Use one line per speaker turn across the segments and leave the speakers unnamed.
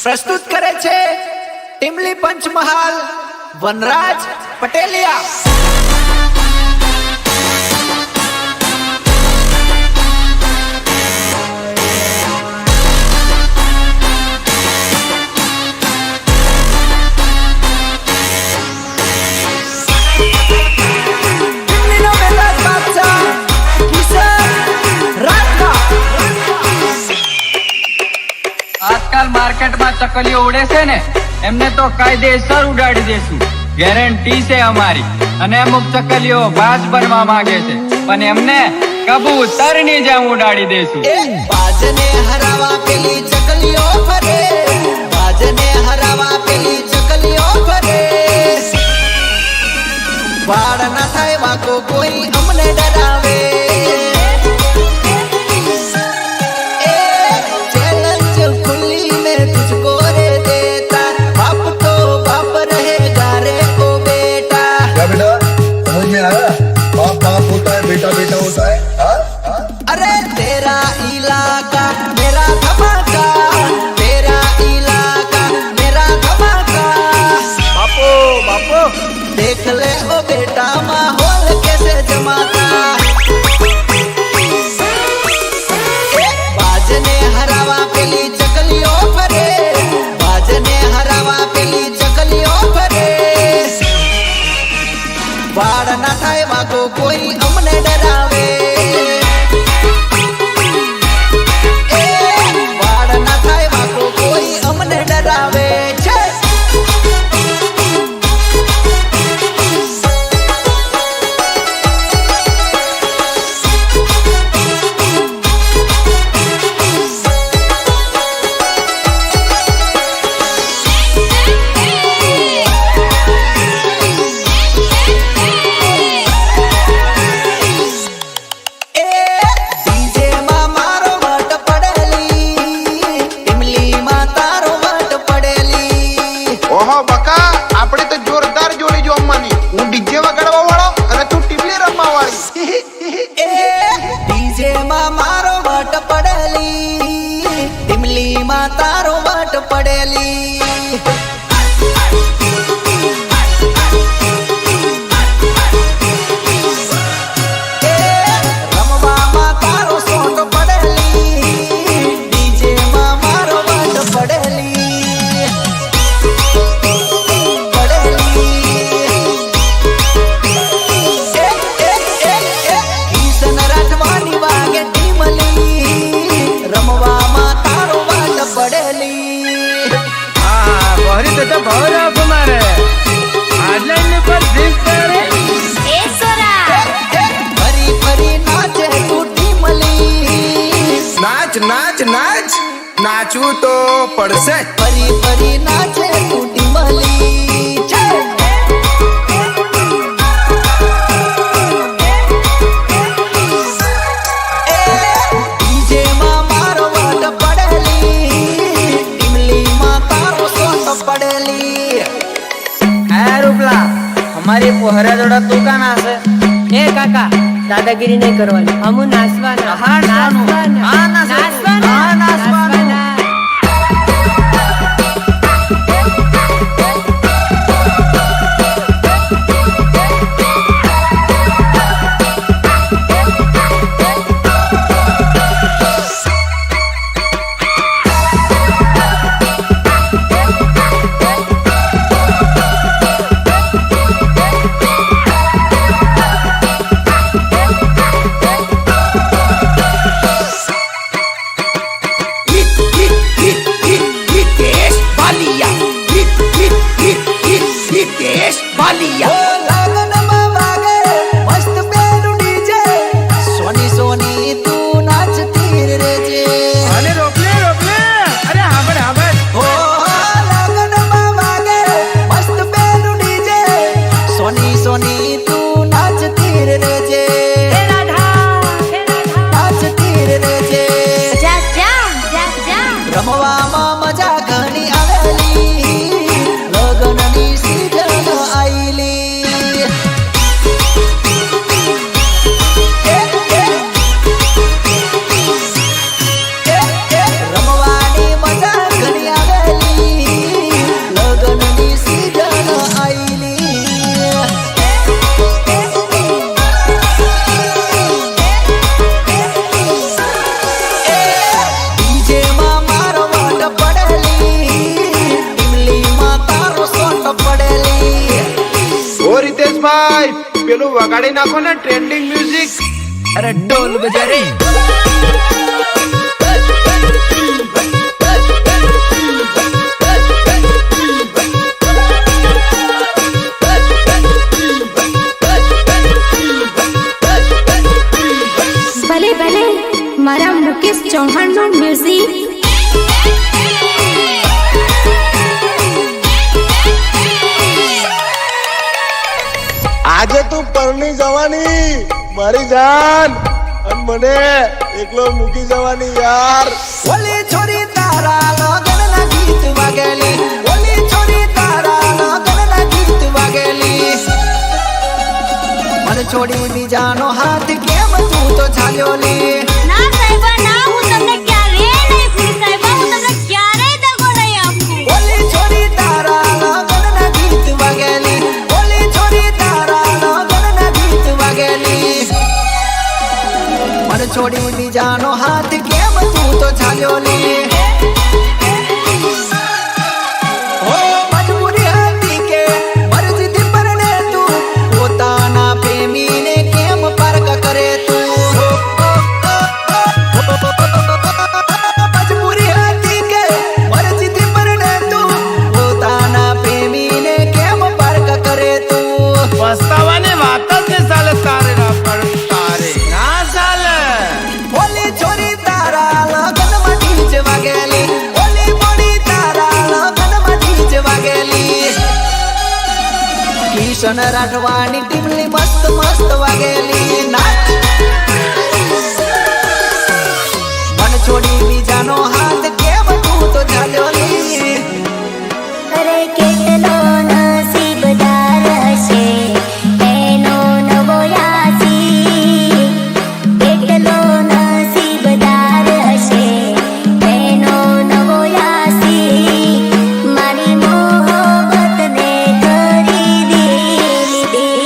પ્રસ્તુત કરે છે ટીમલી પંચમહાલ વનરાજ પટેલિયા।
આજકાલ માર્કેટમાં ચકલીઓ ઉડે છે ને, એમને તો કાયદેસર ઉડાડી દેશું, ગેરંટી છે અમારી। અને અમુક ચકલીઓ બાજ બનવા માંગે છે, પણ એમને કબૂતરની જેમ ઉડાડી દેશું।
બાજને હરાવા પેલી ચકલીઓ ફરે, બાજને હરાવા પેલી ચકલીઓ ફરે। વાળ ના થાય વાકો કોઈ અમને ડરાવે।
बेटा बेटा होता है हाँ?
अरे तेरा इलाका मेरा धमाका, तेरा इलाका मेरा धमाका।
बापो बापो
देख ले ओ बेटा माहौल कैसे जमाता। बाजने हरावा पेली चकलियो फरे, बाजने हरावा पेली चकलियो फरे। वाड़ ना थाय वाको कोई अमने डरावे। वाड़ ना थाय वाको कोई अमने डरावे। तारो वाट पड़ेली। रमवा मा तारो सोट पड़ेली, डीजे मा मारो वाट पड़ेली पड़ेली। किशन राठवानी वागे टीमली, रमवा मा तारो वाट पड़ेली।
हाँ, बहरी तो बहुत आप मारे आजलाइन पर दिख करे।
ए सोरा
फरी फरी नाचे टूटी मली।
नाच नाच नाच नाचू तो पड़से।
फरी फरी नाचे टूटी मली। डीजे मा मारो वाट पड़ेली, टिमली मा तारो सोट पड़ेली।
રૂપલા અમારી પોહરા જોડા તું કા નાસે?
એ કાકા દાદાગીરી નહીં કરવાની, અમુ નાસવાના।
હા, નાસવાનું. હા,
નાસવાના
હા, નાસવાનું.
लगन में वागे मस्त पेरू डीजे, सोनी सोनी तू नाचती रे जे।
अरे रोकले रोकले, अरे हाबर हाबर।
ओ लगन में वागे मस्त पेरू डीजे, सोनी सोनी तू नाचती रे जे। नाचती रे जे।
जा जा जा जा
रमवा में मजा घणी आवेली, लगननी सीजन आईली। रमवानी मजा घणी आवेली,
ભાઈ પેલું વગાડી નાખો ને ટ્રેન્ડિંગ મ્યુઝિક.
અરે ઢોલ બજા રે.
ભલે ભલે મારા મુકેશ ચૌહાણ નું મ્યુઝિક.
આજે તું પરણી જવાની મારી જાન અને મને એકલો મૂકી જવાની યાર.
ઓલી છોરી તારા લગનના ગીત વાગેલી, ઓલી છોરી તારા લગનના ગીત વાગેલી. મને છોડી બીજાનો હાથ કેમ તું તો ચાલ્યો લી.
ના સાહેબા ના, હું તમને ક્યારેય નહીં ભૂલી સાહેબા, હું તમને ક્યારેય દગો નહીં આપું.
ઓલી છોરી તારા લગનના ગીત વાગેલી, ઓલી છોરી તારા લગનના ગીત વાગેલી. મને છોડી બીજાનો હાથ કેમ તું તો ચાલ્યો લી. ઓ મજબૂરી હતી કે મરજીથી પરણે તું, પોતાના પ્રેમીને કેમ પારક કરે તું. મજબૂરી હતી કે મરજીથી પરણે તું, પોતાના પ્રેમીને કેમ પારક કરે તું.
પસ્તાવાની વાત જ નહીં ચાલે તારે ના પણ તારે ના ચાલે.
ઓલી છોરી તારા લગનમાં ડીજ વાગેલી, ઓલી મોડી તારા લગનમાં ડીજ વાગેલી. કિશન રાઠવાની ટીમલી મસ્ત મસ્ત વાગેલી. નાચ મન છોડી બીજાનો હાથ કેમ તું તો ચાલ્યો લી.
અરે કેટલો નસીબદાર હશે એનો નવો યાસી, કેટલો નસીબદાર હશે એનો નવો યાસી, મારી મોહબ્બતને ખરીદી લીધી.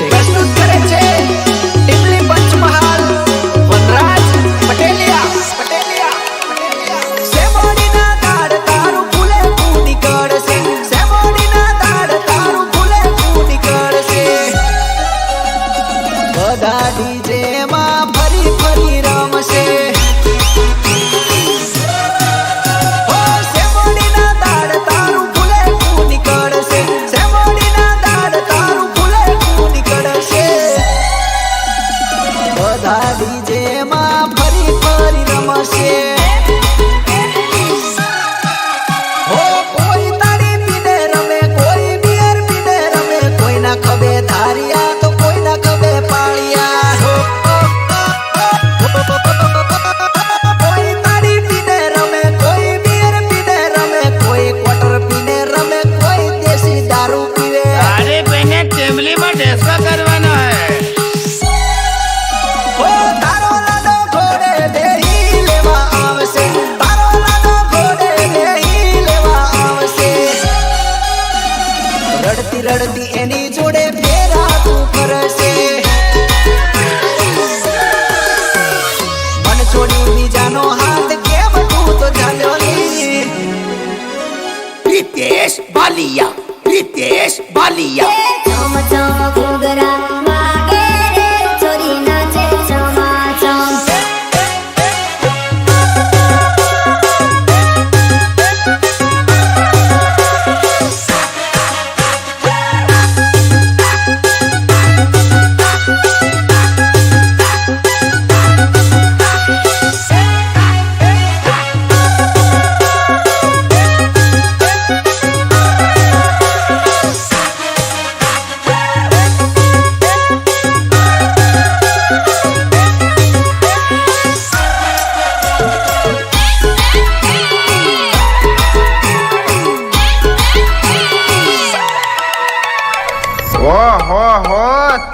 પ્રસ્તુત કરે છે ટીમલી પંચમહાલ વનરાજ પટેલિયા. સેમોડીના દાડ તારું ફૂલે ફૂ નીકળશે, સેમોડીના દાડ તારું ફૂલે ફૂ નીકળશે. બધા ડીજે માં ફરી ફરી રમશે. ઓ સેમોડીના દાડ તારું ફૂલે ફૂ નીકળશે, સેમોડીના દાડ તારું ફૂલે ફૂ નીકળશે. બધા ડીજે માં ફરી ફરી રમશે. ઓ કોઈ તાળી પીને રમે, કોઈ બિયર પીને રમે, કોઈના ખભે ધારિયા તો કોઈના ખભે પાળિયા. કોઈ તાળી પીને રમે, કોઈ બિયર પીને રમે, કોઈ ક્વાર્ટર પીને રમે, કોઈ દેશી દારૂ પીવે.
તારે બેને ટેબલીમાં ડેસ્કા કરવાના હે.
ઓ તારો લાડો ઘોડે બેહી લેવા આવશે, તારો લાડો ઘોડે બેહી લેવા આવશે. રડતી રડતી એની જોડે ફેરા તું કરશે. મન છોડી બીજાનો હાથ કેમ તું તો ચાલ્યો લી.
રિતેશ બાલિયા, રિતેશ બાલિયા.
ચમ ચમ ઘૂઘરા વાગે રે, છોરી નાચે ચમાચમ.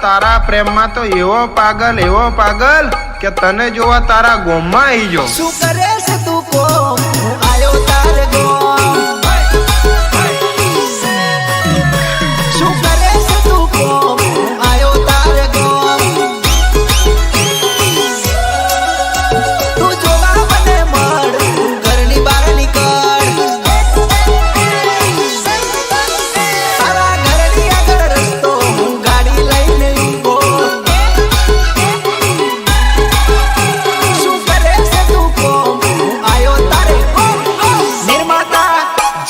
તારા પ્રેમમાં તો એવો પાગલ કે તને જોવા તારા ગોમમાં આવી જો.
શું કરે છે તું કોમ હું આયો તારે ગોમ શું કરે છે તું કોમ હું આયો તારે ગોમ તું જોવા મને મળ તું ઘરની બહાર નીકળ તારા ઘરની આગળ રસ્તો હું ગાડી લઈને ઊભો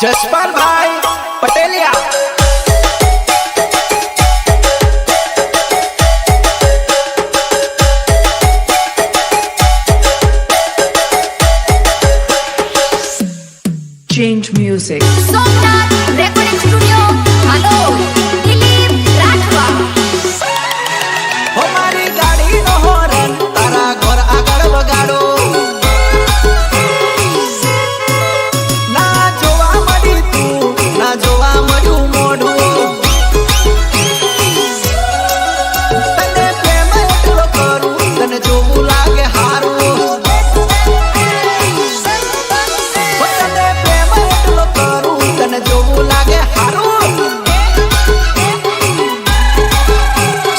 જસપાલભાઈ Pateliya
Change music.
Somnath recording studio હાલો દિલીપ રાઠવા
હો મારી ગાડીનો હોરન તારા ઘર આગળ વગાડો ના જોવા મળી તું ના જોવા મળ્યું મોઢું તને પ્રેમ એટલો કરું તને જોવું લાગે હારું તને પ્રેમ એટલો કરું તને જોવું લાગે હારું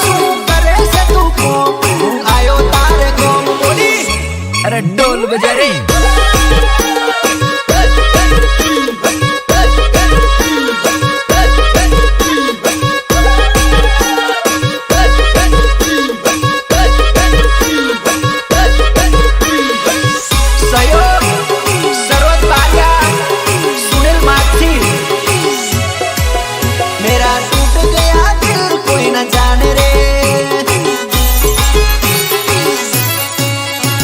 શું કરે છે તું કોમ હું આયો તારે ગોમ બોલી
અરે ઢોલ બજા રે.
સહયોગ સરોજ બારિયા સુनील माथी मेरा टूट गया दिल कोई न जाने रे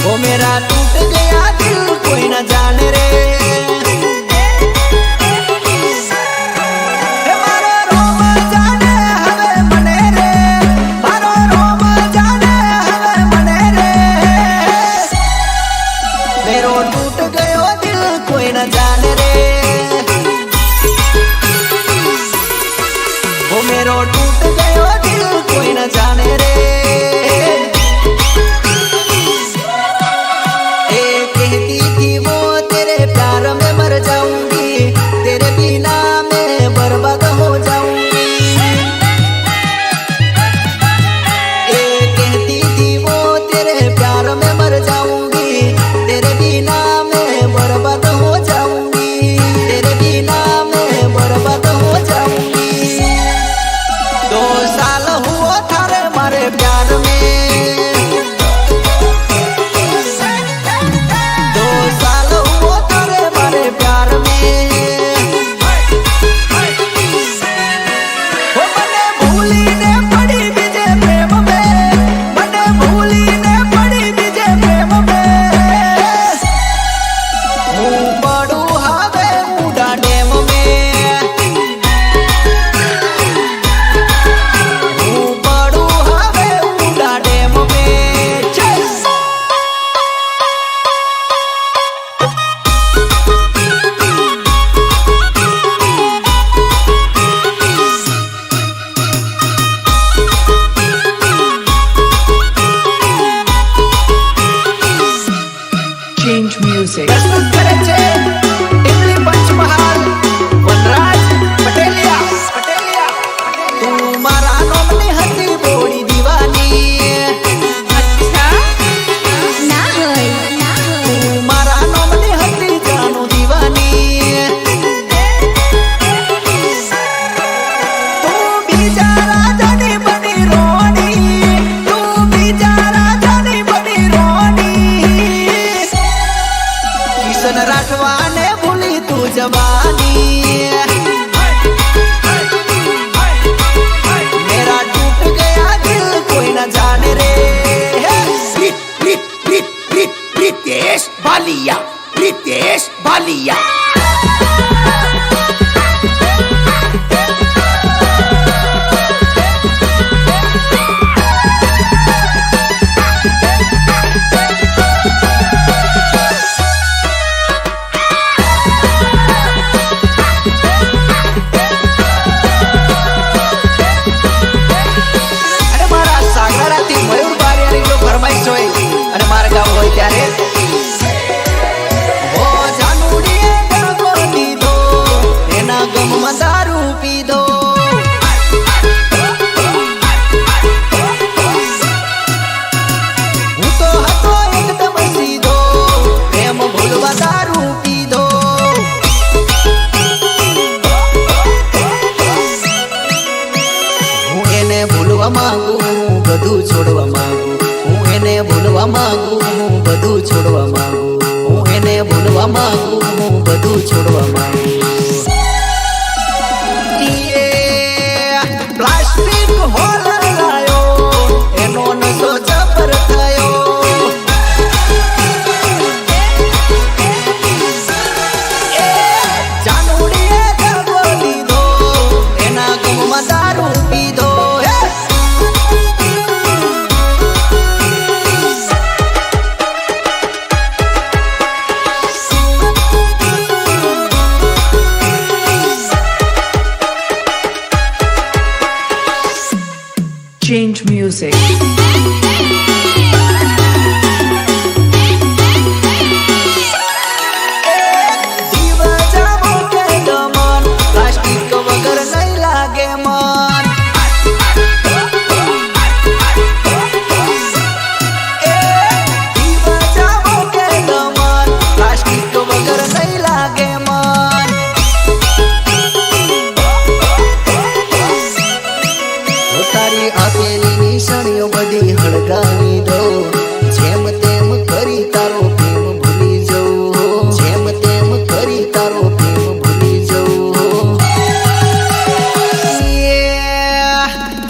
वो मेरा टूट गया दिल कोई न जाने रे हे मारो रोम जाने हवे मने रे मारो रोम जाने हवे मने रे मेरो टूट गयो दिल कोई न जाने रे वो मेरो टूट गयो दिल कोई न जाने रे कहती थी वो तेरे प्यार में मर जाऊंगी तेरे बिना मैं बर्बाद हो जाऊंगी कहती थी वो तेरे प्यार में मर जाऊंगी तेरे बिना मैं बर्बाद हो जाऊंगी तेरे बिना मैं बर्बाद हो जाऊंगी 2 साल हुआ थारे मारे प्यार में 2 साल हुआ थारे मारे प्यार में वो मने भूली ने पड़ी बीजे प्रेम में मने भूली ने पड़ी बीजे प्रेम में હું પડું હવે ઊંડા ડેમ में હું પડું હવે ઊંડા ડેમ में चल
Change music.
પ્રસ્તુત કરે છે ટીમલી પંચમહાલ વનરાજ પટેલિયા તું મારા નોમની હતી બોડી દીવાની
ના હોય
તું મારા નોમની હતી જાનું દીવાની તું બીજા રાજાની બની રોણી તું બીજા રાજાની બની રોણી કિશન રાઠવાને ભૂલી તું જવાની मेरा टूट गया दिल कोई न जाने रे
પ્રિતેશ ભાલિયા
ભૂલવા માંગુ હું બધું છોડવા માંગુ હું એને ભૂલવા માંગુ હું બધું છોડવા માંગુ હું એને ભૂલવા માંગુ હું બધું છોડવા માંગુ પ્લાસ્ટિક હોલ લાયો એનો નશો જબર થયો જાનુડીએ દગો લીધો એના ગમમાં દારૂ પીધો
Change music.
પ્લાસ્ટિક વગર નહીં લાગે મન પ્લાસ્ટિક વગર નહીં લાગે મન તારી આપેલી નિશાનીઓ બધી હળગાવી દો જેમ તેમ કરી તારો પ્રેમ ભૂલી જવું જેમ તેમ કરી તારો પ્રેમ ભૂલી જવું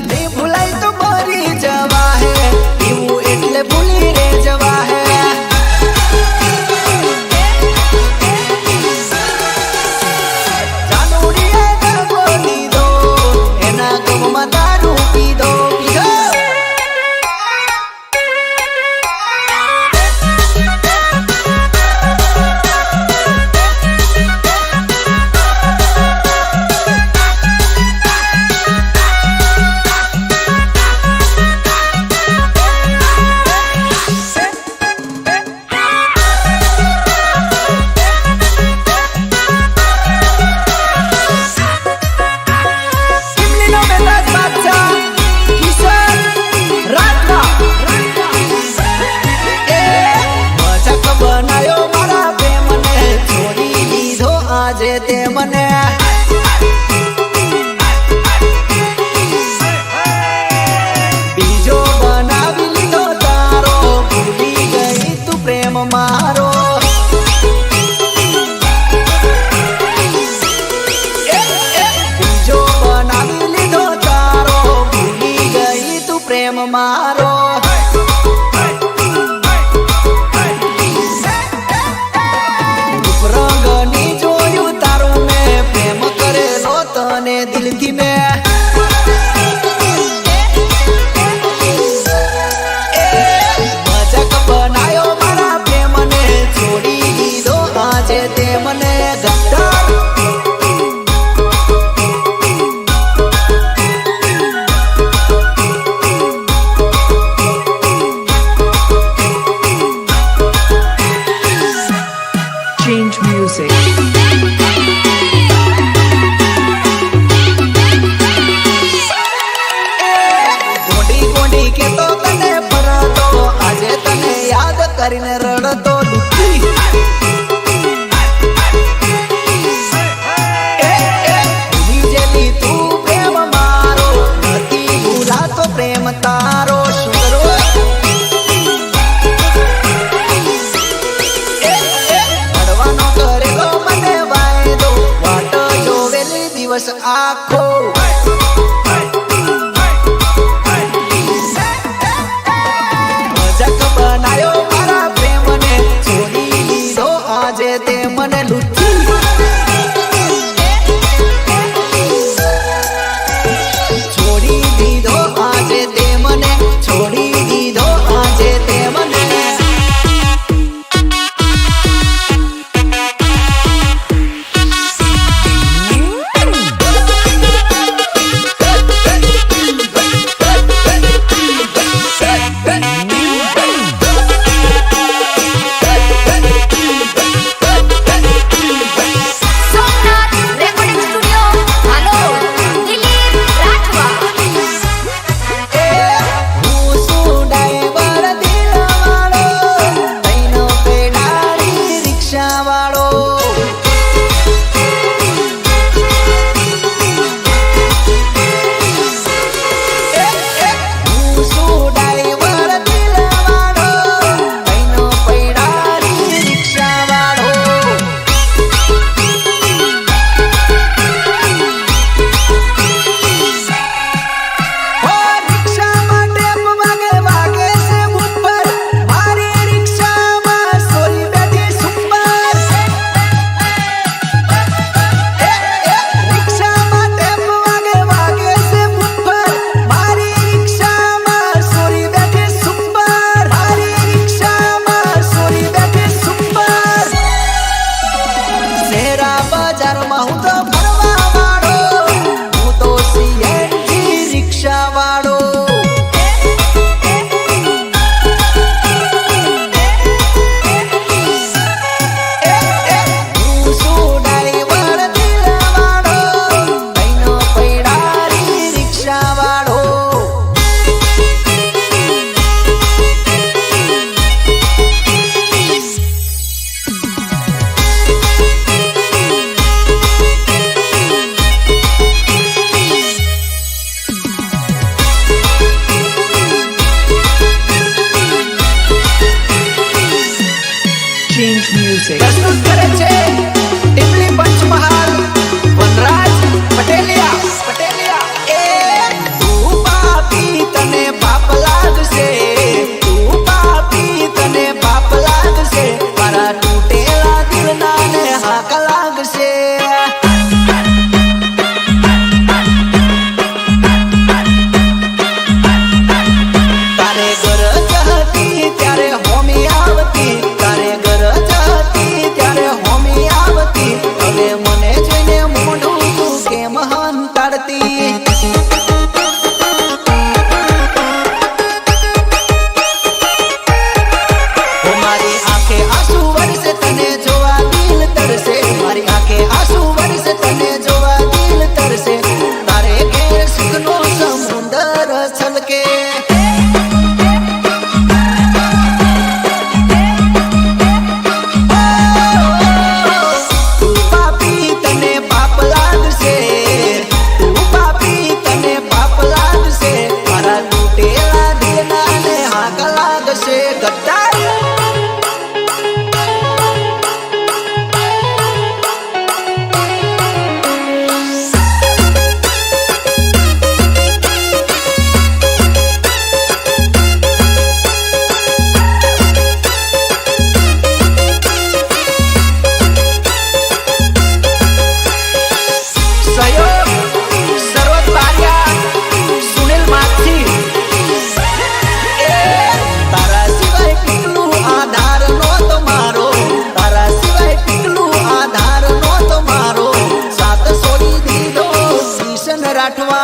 નહીં ભૂલાય તો મરી જવા હે એવું એટલે ભૂલી રે જવા હે જાનુડીએ દગો લીધો એના ગમમાં દારૂ પીધો આજે તે મને બીજો બનાવી લીધો તારો ભૂલી ગઈ તું પ્રેમ મારો બીજો બનાવી લીધો તારો ભૂલી ગઈ તું પ્રેમ મારો રંગની જોયું તારું મેં પ્રેમ કરેલો તને દિલથી મેં મજાક બનાયો મારા પ્રેમને છોડી દીધો આજે તે મને ગદ્દાર
Change music.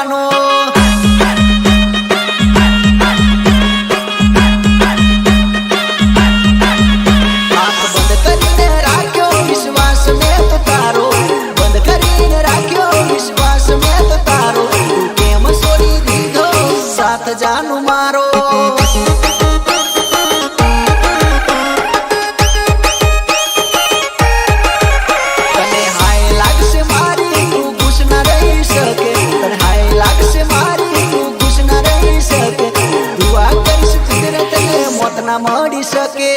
કરવાનો. આંખ બંધ કરીને રાખ્યો વિશ્વાસ મેં તો તારો, બંધ કરીને રાખ્યો વિશ્વાસ મેં તો તારો. તું કેમ છોડી દીધો સાથ જાનું મારો. તને હાય લાગશે મારી તું ખુશ ના રહી શકે, તને હાય લાગશે મારી તું ખુશ ના રહી શકે. દુઆ કરીશ કુદરતને મોત ના મળી શકે.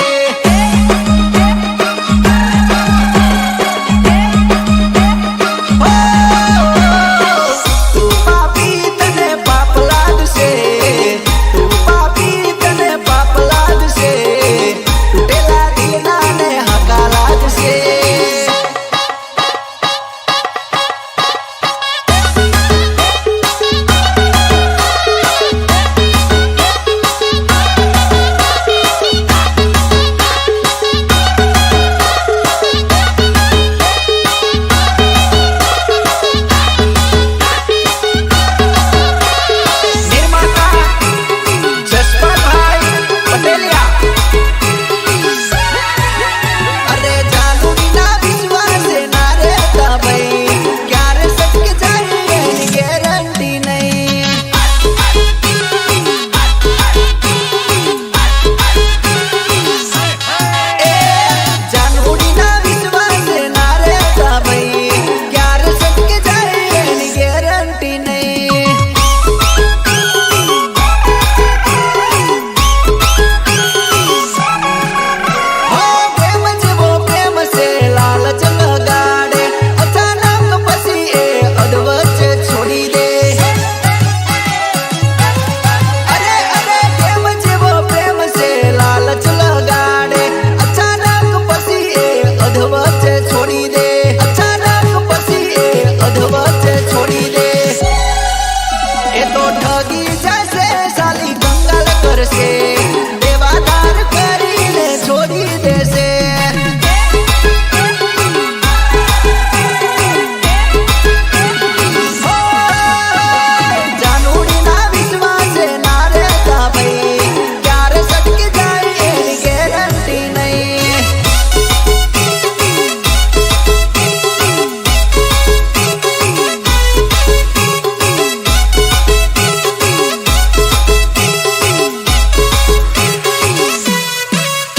તું પાપી તને પાપ લાગશે, તું પાપી તને પાપ લાગશે. તૂટેલા દિલના ને હકા લાગશે. નિર્માતા જસપાભાઈ પટેલિયા. અરે જાનુ વિના વિશ્વાસે ના રહેતા ભાઈ, ક્યારે સટકે જાય એની ગેરંટી નહીં. જાનુ વિના વિશ્વાસે ના રહેતા ભાઈ, ક્યારે સટકે જાય એની ગેરંટી નહીં. હો પ્રેમ જેવો પ્રેમ છે લાલચ લગાડે, અચાનક પછી એ અધવચ્ચે છોડી દે. અરે અરે પ્રેમ જેવો પ્રેમ છે લાલચ લગાડે, અચાનક પછી એ અધવચ્ચે છોડી દે. અચાનક પછી એ અધવચ્ચે છોડી દે. એ તો ઠગી જશે સાલી કંગાલ કરશે, દેવાદાર કરીને છોડી દેશે. જાનુડીના વિશ્વાસે ના રહેતા ભાઈ, ક્યારે સટકી જાય એની ગેરંટી નહીં.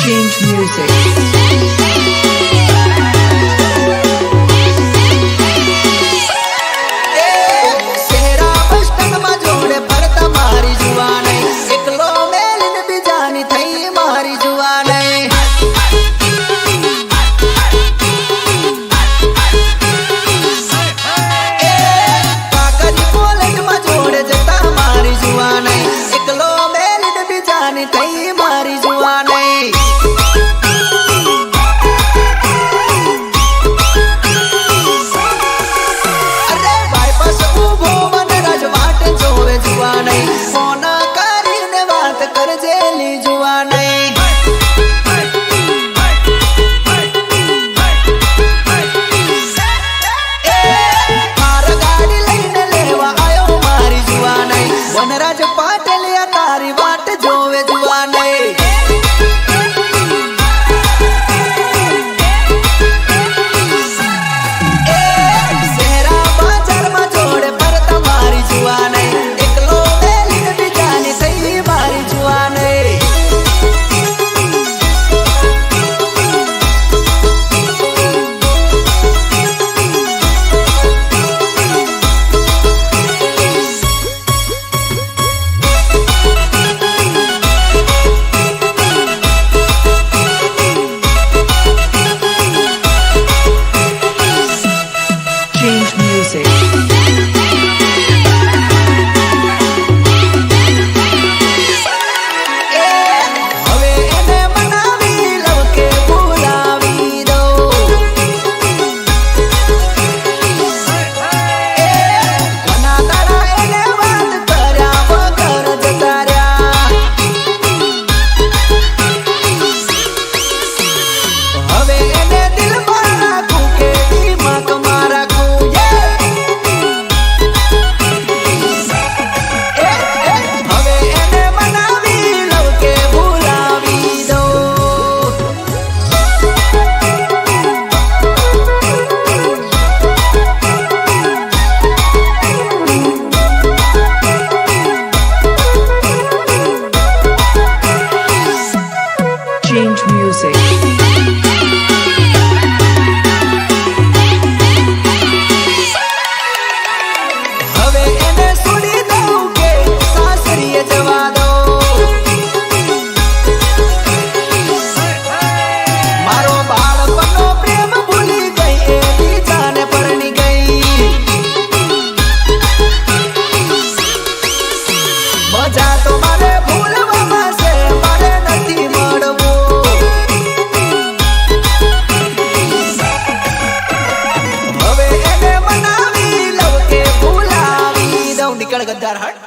Change music.
શહેરા બસ સ્ટેન્ડમાં જોડે ફરતા મારી જુવાનઈ, એકલો મેલીને બીજાની થઈ મારી જુવાનઈ. કાકરી કોલેજમાં જોડે જતા મારી જુવાનઈ, એકલો મેલીને બીજાની થઈ મારી જુવાનઈ. અરે બાયપાસ ઊભો વનરાજ વાટ જોવે જુવાનઈ, ફોન કરીને વાત કરજેલી જુવાનઈ. માર ગાડી લઈને લેવા આયો મારી જુવાનઈ, વનરાજ પાટલિયા તારી વાટ જોવે જુવાનઈ. શહેરા બજારમાં જોડે ફરતા મારી જુવાનઈ, એકલો મેલીને બીજાની થઈ મારી જુવાનઈ. ગદ્દાર હટ